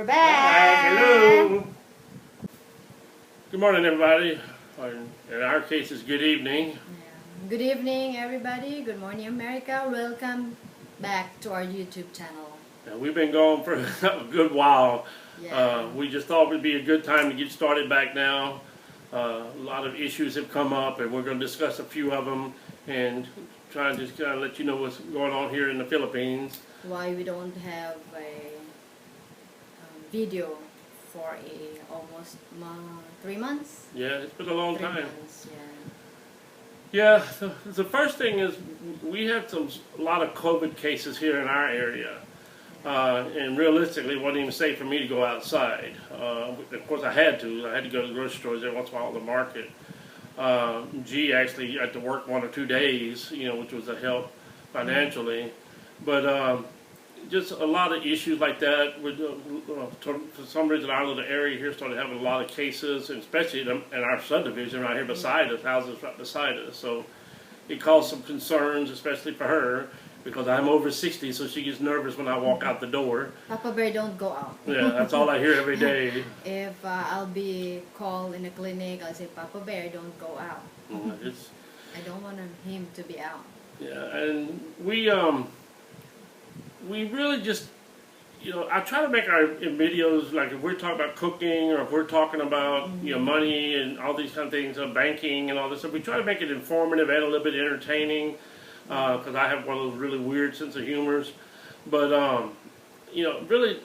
We're back. Hello. Good morning, everybody. Or in our case, it's good evening. Yeah. Good evening, everybody. Good morning, America. Welcome back to our YouTube channel. Now, we've been going for a good while. Yeah. We just thought it would be a good time to get started back now. A lot of issues have come up, and we're going to discuss a few of them and try and just kind of let you know what's going on here in the Philippines. Why we don't have a video for almost 3 months? Yeah, it's been a long 3 time. months, yeah. Yeah, the first thing is we had a lot of COVID cases here in our area. And realistically, it wasn't even safe for me to go outside. Of course, I had to. I had to go to the grocery stores every once in a while at the market. G actually had to work 1 or 2 days, which was a help financially. But just a lot of issues like that. For some reason, our little area here started having a lot of cases, and especially in our subdivision right here beside us, houses right beside us. So it caused some concerns, especially for her, because I'm over 60, so she gets nervous when I walk out the door. Papa Bear, don't go out. Yeah, that's all I hear every day. If I'll be called in a clinic, I'll say, Papa Bear, don't go out. I don't want him to be out. Yeah, and we really just, I try to make our videos, like if we're talking about cooking or if we're talking about, money and all these kind of things, banking and all this stuff, we try to make it informative and a little bit entertaining, because I have one of those really weird sense of humors. But, really,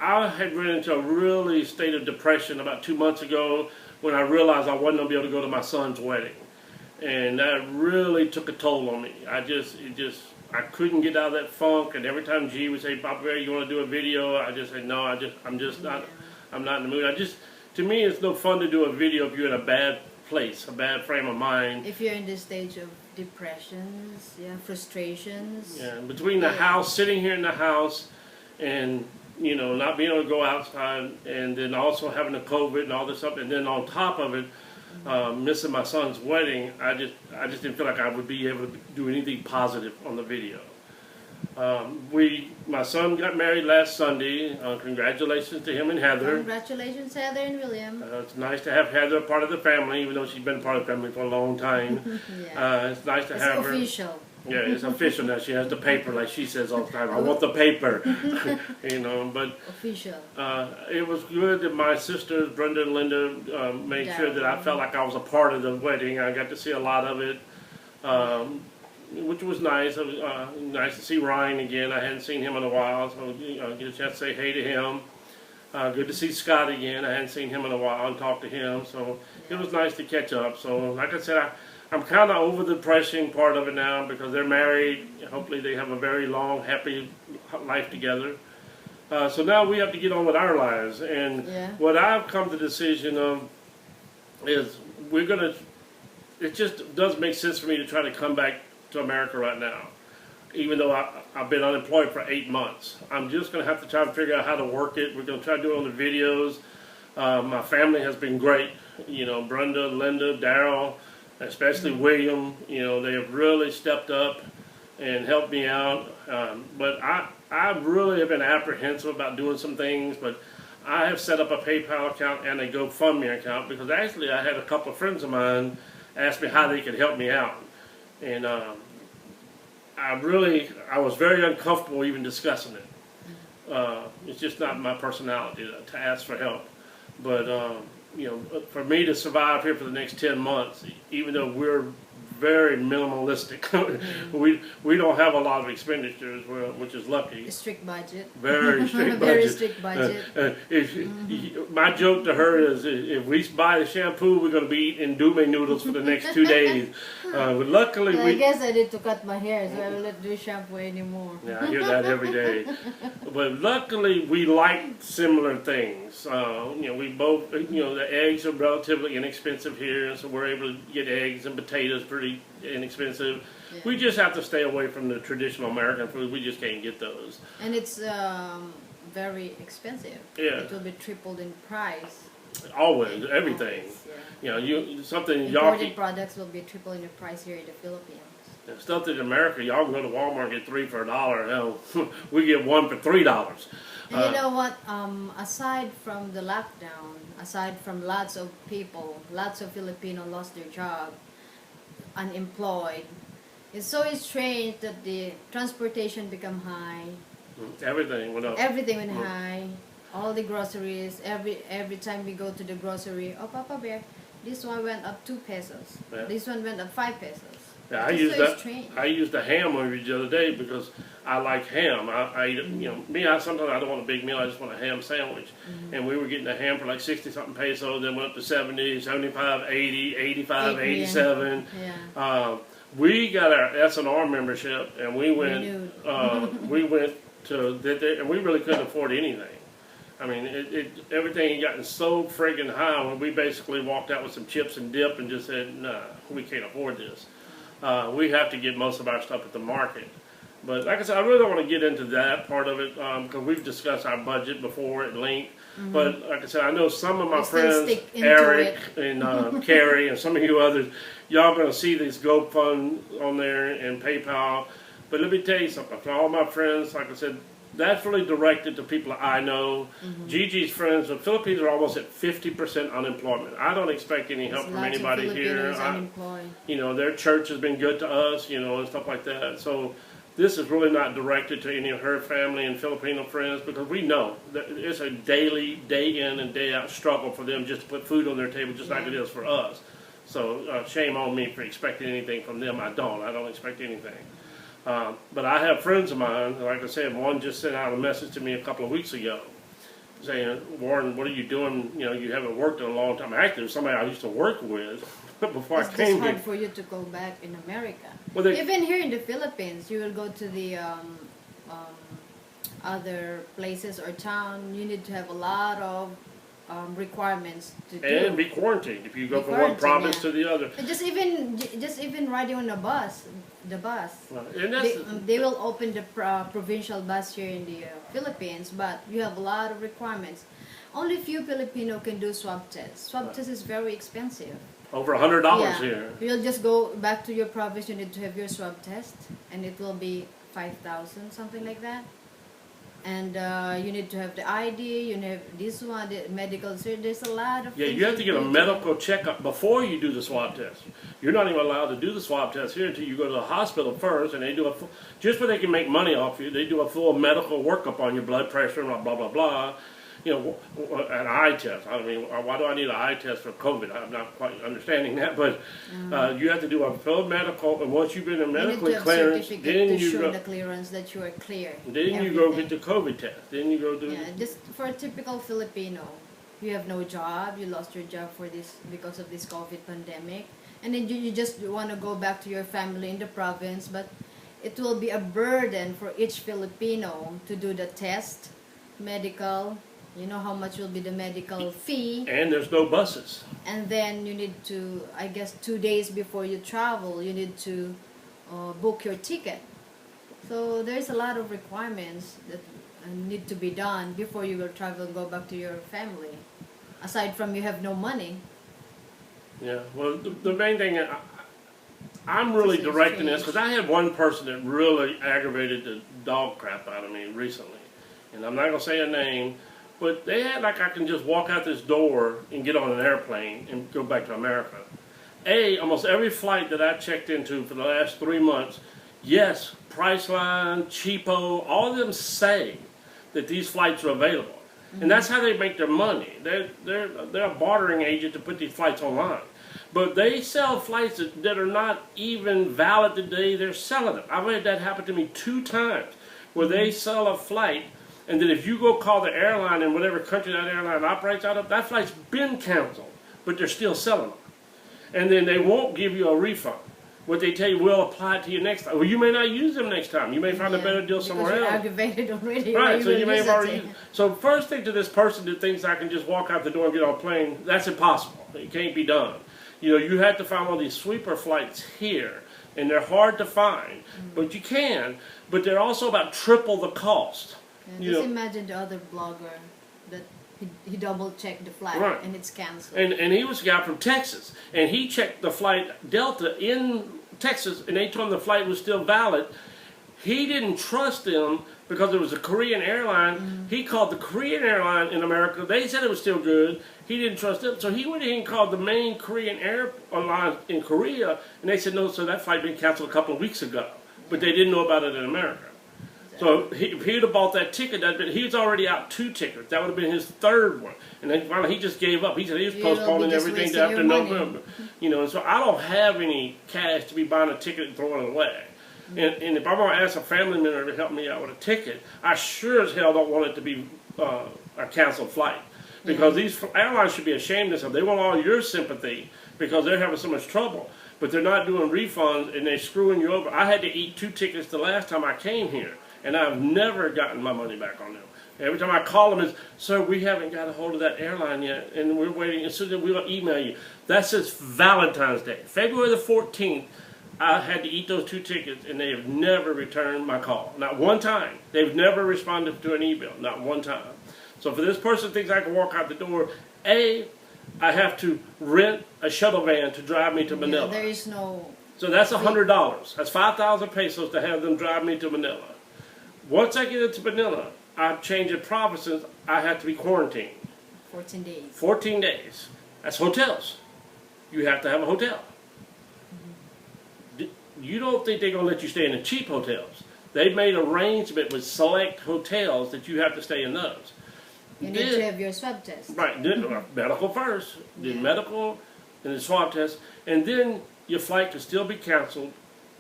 I had run into a really state of depression about 2 months ago when I realized I wasn't going to be able to go to my son's wedding. And that really took a toll on me. I couldn't get out of that funk, and every time G would say, Papa Bear, you want to do a video? I just said, no, I'm not in the mood. To me, it's no fun to do a video if you're in a bad place, a bad frame of mind. If you're in this stage of depressions, frustrations. Yeah, between the house, sitting here in the house, and, not being able to go outside, and then also having the COVID and all this stuff, and then on top of it, missing my son's wedding, I just didn't feel like I would be able to do anything positive on the video. My son got married last Sunday. Congratulations to him and Heather. Congratulations, Heather and William. It's nice to have Heather a part of the family, even though she's been part of the family for a long time. Yeah. It's nice to have her. It's official. Yeah, it's official now. She has the paper, like she says all the time. I want the paper, But official. It was good that my sisters, Brenda and Linda, made sure that I felt like I was a part of the wedding. I got to see a lot of it, which was nice. It was nice to see Ryan again. I hadn't seen him in a while, so get a chance to say hey to him. Good to see Scott again. I hadn't seen him in a while and talk to him, so it was nice to catch up. So, like I said, I'm kind of over the depression part of it now because they're married. Hopefully they have a very long, happy life together. So now we have to get on with our lives. And what I've come to the decision of is it just does make sense for me to try to come back to America right now. Even though I've been unemployed for 8 months. I'm just going to have to try to figure out how to work it. We're going to try to do it on the videos. My family has been great. Brenda, Linda, Daryl, especially William, they have really stepped up and helped me out. But I really have been apprehensive about doing some things, but I have set up a PayPal account and a GoFundMe account because actually I had a couple of friends of mine ask me how they could help me out. And I was very uncomfortable even discussing it. It's just not my personality to ask for help. But for me to survive here for the next 10 months, even though we're very minimalistic, we don't have a lot of expenditures, which is lucky. A strict budget. Very strict budget. Very strict budget. My joke to her is, if we buy the shampoo, we're going to be eating Dume noodles for the next 2 days. But luckily, I guess I need to cut my hair, so I will not do shampoo anymore. Yeah, I hear that every day. But luckily, we like similar things. We both, the eggs are relatively inexpensive here, so we're able to get eggs and potatoes pretty inexpensive. Yeah. We just have to stay away from the traditional American food. We just can't get those. And it's very expensive. Yeah. It will be tripled in price. Always, everything. Always, something imported products will be triple in the price here in the Philippines. And stuff that in America, y'all can go to Walmart and get 3 for $1. Hell, we get 1 for $3. And you know what? Aside from the lockdown, aside from lots of people, lots of Filipino lost their job, unemployed. It's so strange that the transportation become high. Everything went up. Everything went high. All the groceries. Every time we go to the grocery, oh Papa Bear, this one went up 2 pesos. Yeah. This one went up 5 pesos. Yeah, Strange. I used the ham movie the other day because I like ham. I eat it, sometimes I don't want a big meal. I just want a ham sandwich. And we were getting a ham for like 60 something pesos. Then went up to 70, 75, 80, 85, 87. Yeah. We got our S&R membership, and we went. We went to and we really couldn't afford anything. I mean, everything had gotten so friggin' high when we basically walked out with some chips and dip and just said, nah, we can't afford this. We have to get most of our stuff at the market. But like I said, I really don't want to get into that part of it because we've discussed our budget before at length. But like I said, I know some of my friends, Eric and Carrie and some of you others, y'all going to see this GoFund on there and PayPal. But let me tell you something. For all my friends, like I said, that's really directed to people I know. Gigi's friends, the Philippines are almost at 50% unemployment. I don't expect any help from anybody here. Their church has been good to us, and stuff like that. So this is really not directed to any of her family and Filipino friends because we know that it's a daily, day in and day out struggle for them just to put food on their table just like it is for us. So shame on me for expecting anything from them. I don't expect anything. But I have friends of mine, like I said, one just sent out a message to me a couple of weeks ago saying, Warren, what are you doing? You haven't worked in a long time. Actually, it was somebody I used to work with before I came here. It's hard for you to go back in America. Well, even here in the Philippines, you will go to the other places or town, you need to have a lot of requirements to do. And be quarantined if you go from one province to the other. And just even riding on the bus. And they will open the provincial bus here in the Philippines, but you have a lot of requirements. Only few Filipino can do swab test. Swab test is very expensive. Over $100 here. You'll just go back to your province, you need to have your swab test, and it will be 5,000, something like that. And you need to have the ID, you have this one, the medical, so there's a lot of things. You have to get a medical checkup before you do the swab test. You're not even allowed to do the swab test here until you go to the hospital first, and they do just where they can make money off you, they do a full medical workup on your blood pressure and blah, blah, blah. An eye test. I mean, why do I need an eye test for COVID? I'm not quite understanding that, but you have to do a full medical, and once you've been in medically clearance, then you show the clearance that you are clear. Then you go get the COVID test. Then you go do. Yeah, just for a typical Filipino, you have no job, you lost your job because of this COVID pandemic, and then you just want to go back to your family in the province, but it will be a burden for each Filipino to do the test, medical. You know how much will be the medical fee. And there's no buses. And then you need to, I guess 2 days before you travel, you need to book your ticket. So there's a lot of requirements that need to be done before you will travel and go back to your family. Aside from you have no money. Yeah, well, the main thing, I'm really directing this because I had one person that really aggravated the dog crap out of me recently. And I'm not going to say a name. But they had like I can just walk out this door and get on an airplane and go back to America. Almost every flight that I checked into for the last 3 months, yes, Priceline, Cheapo, all of them say that these flights are available. And that's how they make their money. They're a bartering agent to put these flights online. But they sell flights that are not even valid the day they're selling them. I've had that happen to me 2 times where they sell a flight and then if you go call the airline in whatever country that airline operates out of, that flight's been canceled, but they're still selling them. And then they won't give you a refund. What they tell you, we'll apply it to you next time. Well, you may not use them next time. You may find a better deal somewhere else. You're aggravated already. Right, so you may have already used it. So first thing to this person that thinks I can just walk out the door and get on a plane, that's impossible. It can't be done. You have to find one of these sweeper flights here. And they're hard to find. But you can. But they're also about triple the cost. Yeah, just imagine the other blogger that he double-checked the flight and it's canceled. And he was a guy from Texas, and he checked the flight Delta into Texas, and they told him the flight was still valid. He didn't trust them because it was a Korean airline. He called the Korean airline in America. They said it was still good. He didn't trust them. So he went ahead and called the main Korean airline in Korea, and they said, no, so that flight been canceled a couple of weeks ago. But they didn't know about it in America. So if he'd have bought that ticket, he was already out 2 tickets. That would have been his 3rd one. And then finally he just gave up. He said he was postponing everything to after November. You know, and so I don't have any cash to be buying a ticket and throwing it away. And if I want to ask a family member to help me out with a ticket, I sure as hell don't want it to be a canceled flight. Because these airlines should be ashamed of themselves. They want all your sympathy because they're having so much trouble. But they're not doing refunds and they're screwing you over. I had to eat 2 tickets the last time I came here. And I've never gotten my money back on them. Every time I call them, it's, sir, we haven't got a hold of that airline yet, and we're waiting, and so we'll email you. That's since Valentine's Day. February the 14th, I had to eat those 2 tickets, and they have never returned my call. Not one time. They've never responded to an email. Not one time. So for this person thinks I can walk out the door, I have to rent a shuttle van to drive me to Manila. There is no... So that's $100. That's 5,000 pesos to have them drive me to Manila. Once I get into Manila, I change the provinces, I have to be quarantined. 14 days. 14 days. That's hotels. You have to have a hotel. You don't think they're going to let you stay in the cheap hotels. They've made arrangement with select hotels that you have to stay in those. You need to have your swab test. Right. Medical first. Then medical, and the swab test. And then your flight can still be canceled.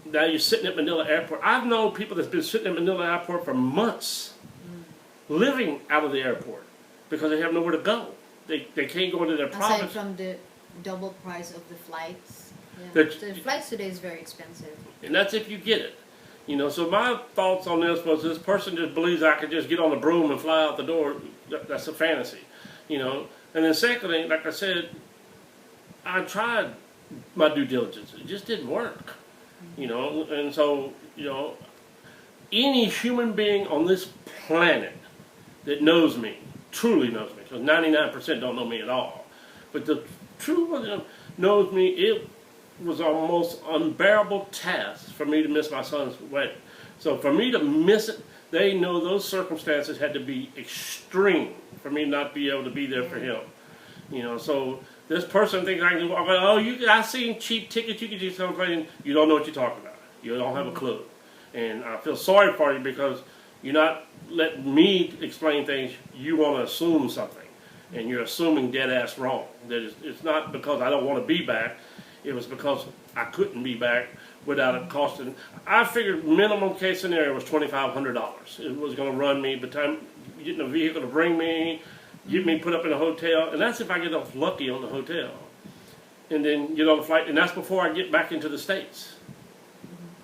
Now you're sitting at Manila Airport. I've known people that's been sitting at Manila Airport for months, living out of the airport, because they have nowhere to go. They can't go into their province. Aside from the double price of the flights. The flights today is very expensive. And that's if you get it. You know, so my thoughts on this was this person just believes I could just get on the broom and fly out the door. That's a fantasy. You know. And then secondly, like I said, I tried my due diligence. It just didn't work. You know, and so, you know, any human being on this planet that knows me, truly knows me, because 99% don't know me at all, but the true one knows me, it was a most unbearable task for me to miss my son's wedding. So for me to miss it, they know those circumstances had to be extreme for me not to be able to be there for him. You know, so this person thinks I can walk out, oh, I seen cheap tickets, you can do something. You don't know what you're talking about. You don't have a clue. And I feel sorry for you because you're not letting me explain things. You want to assume something. And you're assuming dead ass wrong. That it's not because I don't want to be back. It was because I couldn't be back without it costing. I figured minimum case scenario was $2,500. It was going to run me by the time getting a vehicle to bring me, get me put up in a hotel, and that's if I get off lucky on the hotel. And then get on the flight, and that's before I get back into the States.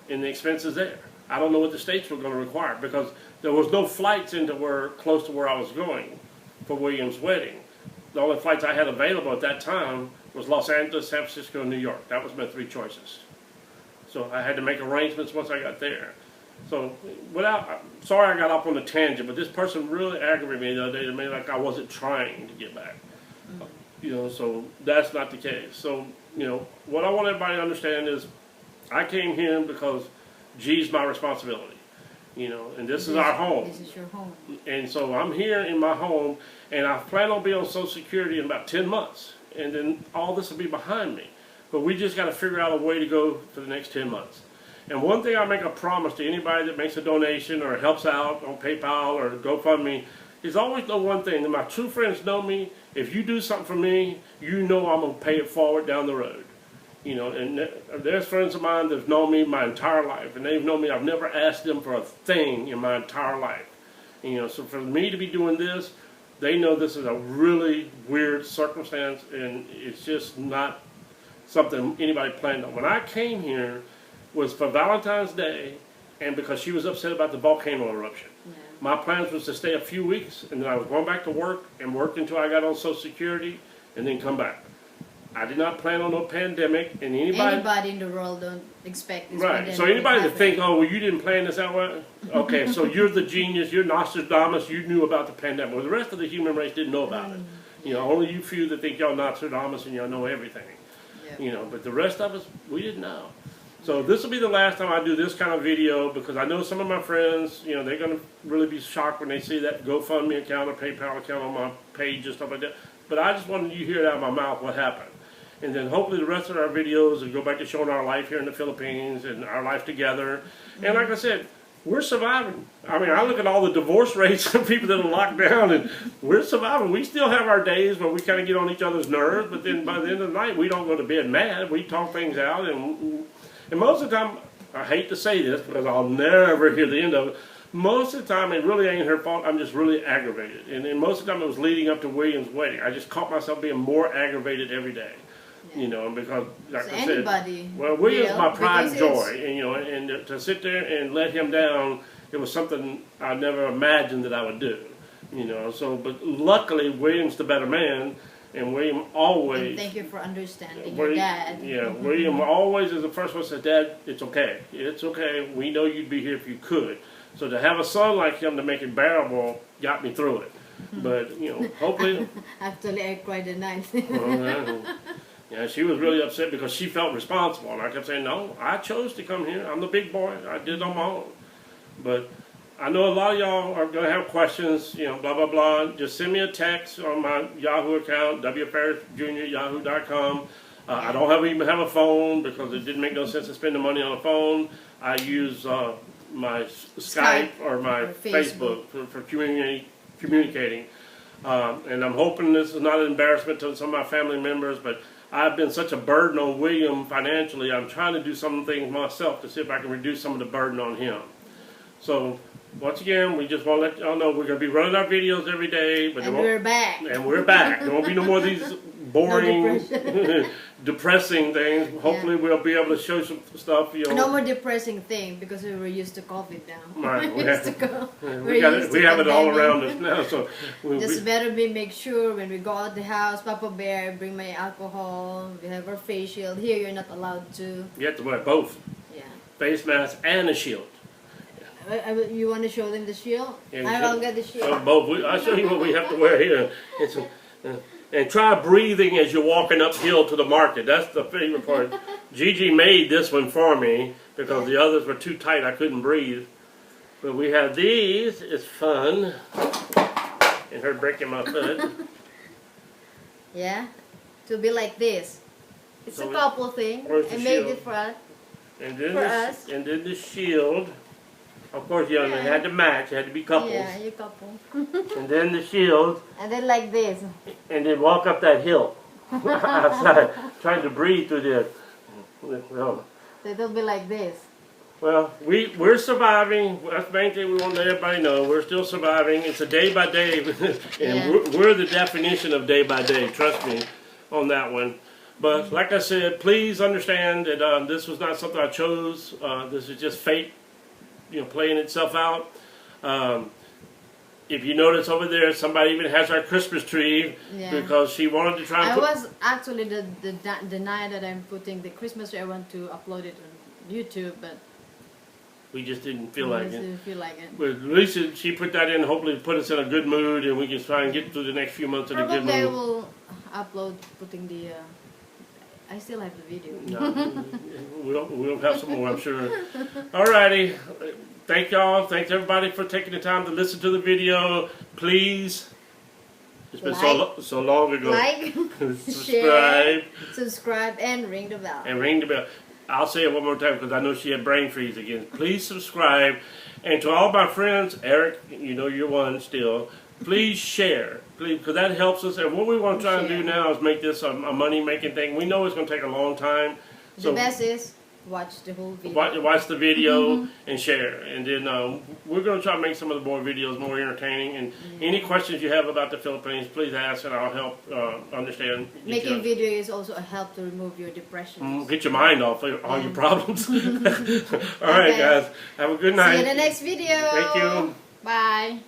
And the expenses there. I don't know what the States were going to require because there was no flights into close to where I was going for William's wedding. The only flights I had available at that time was Los Angeles, San Francisco, and New York. That was my 3 choices. So I had to make arrangements once I got there. So sorry I got off on a tangent, but this person really aggravated me the other day to me like I wasn't trying to get back. You know, so that's not the case. So, you know, what I want everybody to understand is I came here because G's my responsibility. You know, and this is our home. This is your home. And so I'm here in my home, and I plan on being on Social Security in about 10 months. And then all this will be behind me. But we just got to figure out a way to go for the next 10 months. And one thing I make a promise to anybody that makes a donation or helps out on PayPal or GoFundMe is always know one thing. And my true friends know me. If you do something for me, you know I'm going to pay it forward down the road. You know, and there's friends of mine that have known me my entire life. And they've known me. I've never asked them for a thing in my entire life. You know, so for me to be doing this, they know this is a really weird circumstance. And it's just not something anybody planned on. When I came here was for Valentine's Day and because she was upset about the volcano eruption. Yeah. My plans was to stay a few weeks and then I was going back to work and work until I got on Social Security and then come back. I did not plan on no pandemic and anybody in the world don't expect this right. pandemic. So anybody to think, oh, well, you didn't plan this out well, okay, so you're the genius, you're Nostradamus, you knew about the pandemic. Well, the rest of the human race didn't know about it. You know, only you few that think y'all Nostradamus and y'all know everything. You know, but the rest of us, we didn't know. So this will be the last time I do this kind of video, because I know some of my friends, you know, they're going to really be shocked when they see that GoFundMe account or PayPal account on my page and stuff like that. But I just wanted you to hear it out of my mouth what happened. And then hopefully the rest of our videos will go back to showing our life here in the Philippines and our life together. And like I said, we're surviving. I mean, I look at all the divorce rates of people that are locked down, and we're surviving. We still have our days where we kind of get on each other's nerves, but then by the end of the night, we don't go to bed mad. We talk things out, and most of the time, I hate to say this because I'll never hear the end of it, most of the time it really ain't her fault. I'm just really aggravated. And most of the time it was leading up to William's wedding. I just caught myself being more aggravated every day. You know, because like So I said, anybody well, William's will, my pride and because joy, and you know, and to sit there and let him down, it was something I never imagined that I would do. You know, so but luckily William's the better man, and William always. And thank you for understanding your dad. Yeah, William always is the first one that said, "Dad, it's okay. It's okay. We know you'd be here if you could." So to have a son like him to make it bearable got me through it. But you know, hopefully. Actually, I cried at night. Yeah, she was really upset because she felt responsible, and I kept saying, "No, I chose to come here. I'm the big boy. I did it on my own." But I know a lot of y'all are going to have questions, you know, blah blah blah. Just send me a text on my Yahoo account, wferrisjr@yahoo.com. I don't even have a phone because it didn't make no sense to spend the money on a phone. I use my Skype or my Facebook for communicating. And I'm hoping this is not an embarrassment to some of my family members, but I've been such a burden on William financially. I'm trying to do some things myself to see if I can reduce some of the burden on him. So, once again, we just want to let y'all know we're going to be running our videos every day. But And we're back. And we're back. There won't be no more of these boring, depressing things. Hopefully we'll be able to show some stuff. You know. No more depressing thing because we were used to COVID now. Right. we used to go. We have it all around us now. So just better make sure when we go out the house, Papa Bear, bring my alcohol. We have our face shield. Here you're not allowed to. You have to wear both. Yeah. Face mask and a shield. You want to show them the shield? Yeah, I'll get the shield. Both. I'll show you what we have to wear here. And try breathing as you're walking uphill to the market. That's the favorite part. Gigi made this one for me because the others were too tight. I couldn't breathe. But we have these. It's fun. And her breaking my foot. Yeah. To be like this. It's So a couple thing. I made shield? it for us. And then For us. And then the shield. Of course, you know, they had to match. It had to be couples. Yeah, you couple. And then the shield. And then like this. And then walk up that hill. Outside. Trying to breathe through there. So it'll be like this. Well, we're surviving. That's the main thing we want to let everybody know. We're still surviving. It's a day by day. And we're the definition of day by day. Trust me on that one. But like I said, please understand that this was not something I chose. This is just fate, you know, playing itself out. If you notice over there, somebody even has our Christmas tree because she wanted to try and I was actually the night that I'm putting the Christmas tree, I want to upload it on YouTube, but we just didn't feel like it. Didn't feel like it. But at least she put that in, hopefully put us in a good mood, and we can try and get through the next few months in a good mood. Probably I will upload putting the. I still have the video. No, we'll have some more, I'm sure. Alrighty. Thank y'all. Thanks everybody for taking the time to listen to the video. Please. It's been so long ago. Like, subscribe, and ring the bell. And ring the bell. I'll say it one more time because I know she had brain freeze again. Please subscribe. And to all my friends, Eric, you know you're one still. Please share, please, because that helps us. And what we want to try and do now is make this a money-making thing. We know it's going to take a long time. So the best is watch the whole video. Watch the video and share. And then we're going to try to make some of the more videos more entertaining. And any questions you have about the Philippines, please ask, and I'll help understand. Making video is also a help to remove your depression. Get your mind off all your problems. All right, guys. Have a good night. See you in the next video. Thank you. Bye.